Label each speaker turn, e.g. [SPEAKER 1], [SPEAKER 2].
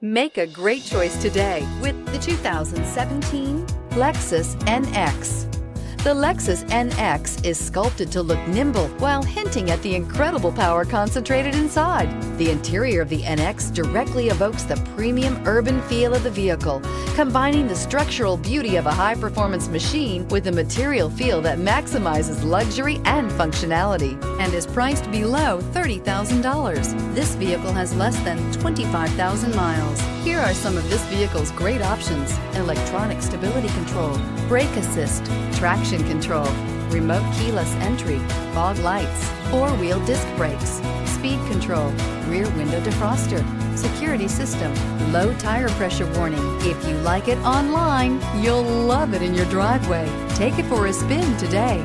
[SPEAKER 1] Make a great choice today with the 2017 Lexus NX. The Lexus NX is sculpted to look nimble while hinting at the incredible power concentrated inside. The interior of the NX directly evokes the premium urban feel of the vehicle, combining the structural beauty of a high-performance machine with a material feel that maximizes luxury and functionality, and is priced below $30,000. This vehicle has less than 25,000 miles. Here are some of this vehicle's great options: electronic stability control, brake assist, traction control, remote keyless entry, fog lights, four-wheel disc brakes, speed control, rear window defroster, security system, low tire pressure warning. If you like it online, you'll love it in your driveway. Take it for a spin today.